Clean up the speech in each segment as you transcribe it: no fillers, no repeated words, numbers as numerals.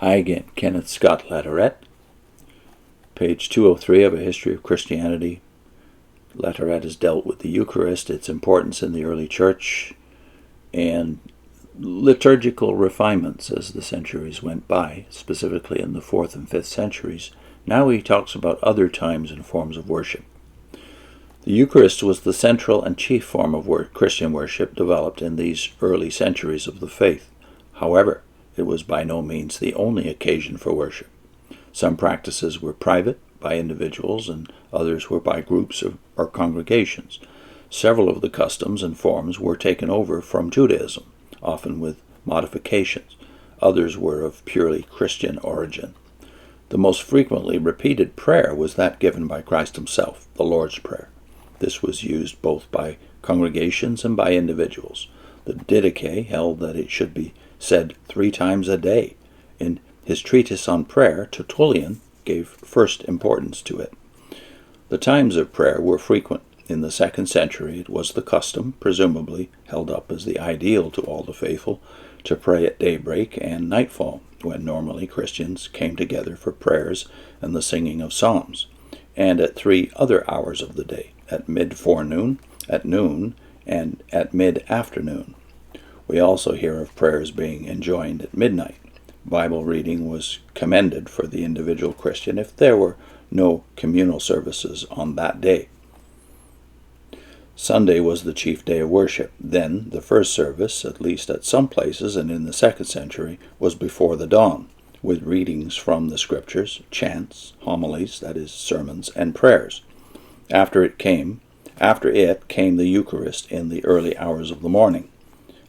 Hi again, Kenneth Scott Latourette, page 203 of A History of Christianity. Latourette has dealt with the Eucharist, its importance in the early church, and liturgical refinements as the centuries went by, specifically in the 4th and 5th centuries. Now he talks about other times and forms of worship. The Eucharist was the central and chief form of Christian worship developed in these early centuries of the faith. However, it was by no means the only occasion for worship. Some practices were private, by individuals, and others were by groups or congregations. Several of the customs and forms were taken over from Judaism, often with modifications. Others were of purely Christian origin. The most frequently repeated prayer was that given by Christ himself, the Lord's Prayer. This was used both by congregations and by individuals. The Didache held that it should be said 3 times a day. In his treatise on prayer, Tertullian gave first importance to it. The times of prayer were frequent. In the 2nd century it was the custom, presumably held up as the ideal to all the faithful, to pray at daybreak and nightfall, when normally Christians came together for prayers and the singing of psalms, and at 3 other hours of the day, at mid-forenoon, at noon, and at mid-afternoon. We also hear of prayers being enjoined at midnight. Bible reading was commended for the individual Christian if there were no communal services on that day. Sunday was the chief day of worship. Then the first service, at least at some places and in the 2nd century, was before the dawn, with readings from the Scriptures, chants, homilies, that is, sermons, and prayers. After it came the Eucharist in the early hours of the morning.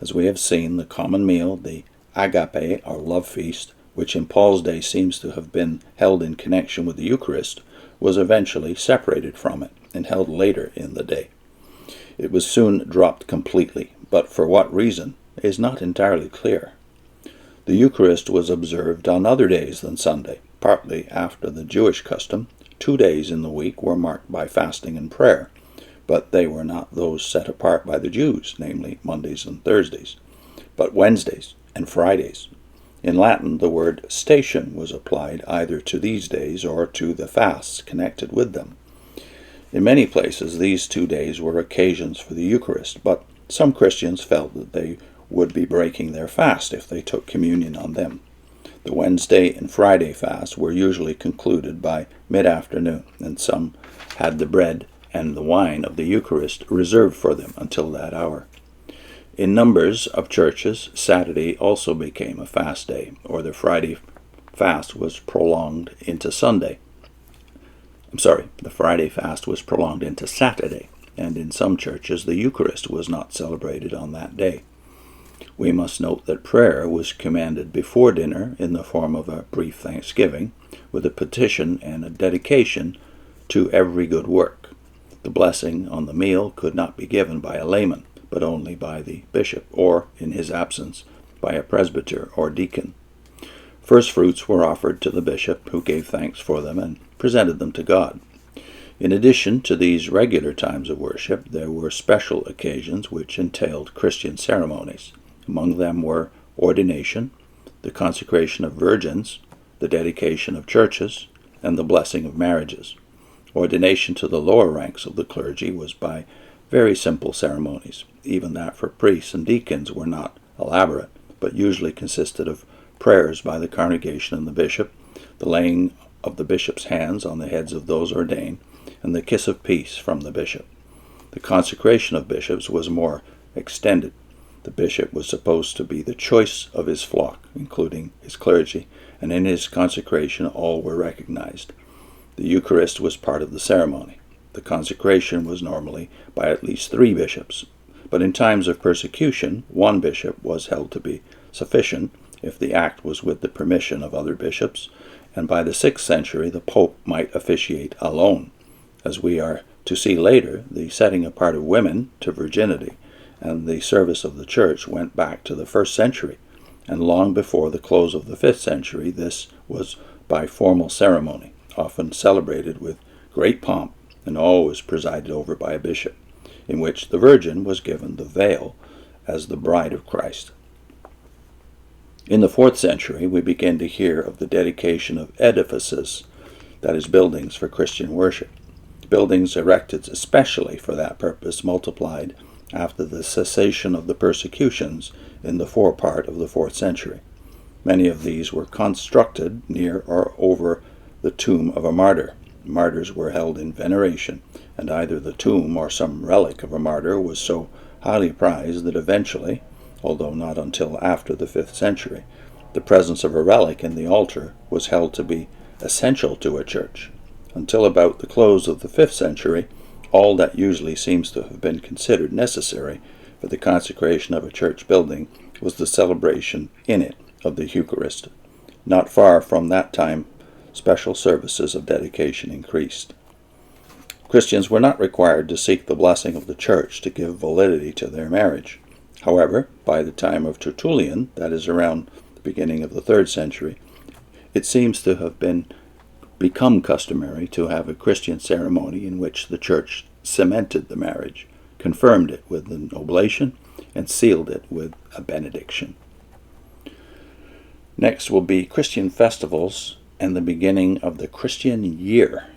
As we have seen, the common meal, the agape, or love feast, which in Paul's day seems to have been held in connection with the Eucharist, was eventually separated from it and held later in the day. It was soon dropped completely, but for what reason is not entirely clear. The Eucharist was observed on other days than Sunday, partly after the Jewish custom. 2 days in the week were marked by fasting and prayer, but they were not those set apart by the Jews, namely Mondays and Thursdays, but Wednesdays and Fridays. In Latin, the word station was applied either to these days or to the fasts connected with them. In many places, these 2 days were occasions for the Eucharist, but some Christians felt that they would be breaking their fast if they took communion on them. The Wednesday and Friday fasts were usually concluded by mid-afternoon, and some had the bread and the wine of the Eucharist reserved for them until that hour. In numbers of churches, Saturday also became a fast day, or the Friday fast was prolonged into Sunday. The Friday fast was prolonged into Saturday, and in some churches the Eucharist was not celebrated on that day. We must note that prayer was commanded before dinner in the form of a brief thanksgiving, with a petition and a dedication to every good work. The blessing on the meal could not be given by a layman, but only by the bishop, or, in his absence, by a presbyter or deacon. First fruits were offered to the bishop, who gave thanks for them and presented them to God. In addition to these regular times of worship, there were special occasions which entailed Christian ceremonies. Among them were ordination, the consecration of virgins, the dedication of churches, and the blessing of marriages. Ordination to the lower ranks of the clergy was by very simple ceremonies. Even that for priests and deacons were not elaborate, but usually consisted of prayers by the congregation and the bishop, the laying of the bishop's hands on the heads of those ordained, and the kiss of peace from the bishop. The consecration of bishops was more extended. The bishop was supposed to be the choice of his flock, including his clergy, and in his consecration all were recognized. The Eucharist was part of the ceremony. The consecration was normally by at least 3 bishops, but in times of persecution, 1 bishop was held to be sufficient if the act was with the permission of other bishops, and by the 6th century the Pope might officiate alone. As we are to see later, the setting apart of women to virginity and the service of the Church went back to the 1st century, and long before the close of the 5th century this was by formal ceremony, often celebrated with great pomp and always presided over by a bishop, in which the Virgin was given the veil as the bride of Christ. In the 4th century, we begin to hear of the dedication of edifices, that is, buildings for Christian worship. Buildings erected especially for that purpose multiplied after the cessation of the persecutions in the forepart of the 4th century. Many of these were constructed near or over the tomb of a martyr. Martyrs were held in veneration, and either the tomb or some relic of a martyr was so highly prized that eventually, although not until after the 5th century, the presence of a relic in the altar was held to be essential to a church. Until about the close of the 5th century, all that usually seems to have been considered necessary for the consecration of a church building was the celebration in it of the Eucharist. Not far from that time, special services of dedication increased. Christians were not required to seek the blessing of the church to give validity to their marriage. However, by the time of Tertullian, that is around the beginning of the 3rd century, it seems to have become customary to have a Christian ceremony in which the church cemented the marriage, confirmed it with an oblation, and sealed it with a benediction. Next will be Christian festivals and the beginning of the Christian year.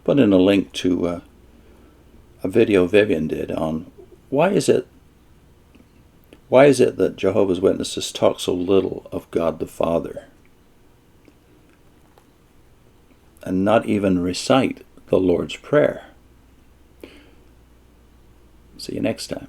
Put in a link to a video Vivian did on why is it that Jehovah's Witnesses talk so little of God the Father and not even recite the Lord's Prayer. See you next time.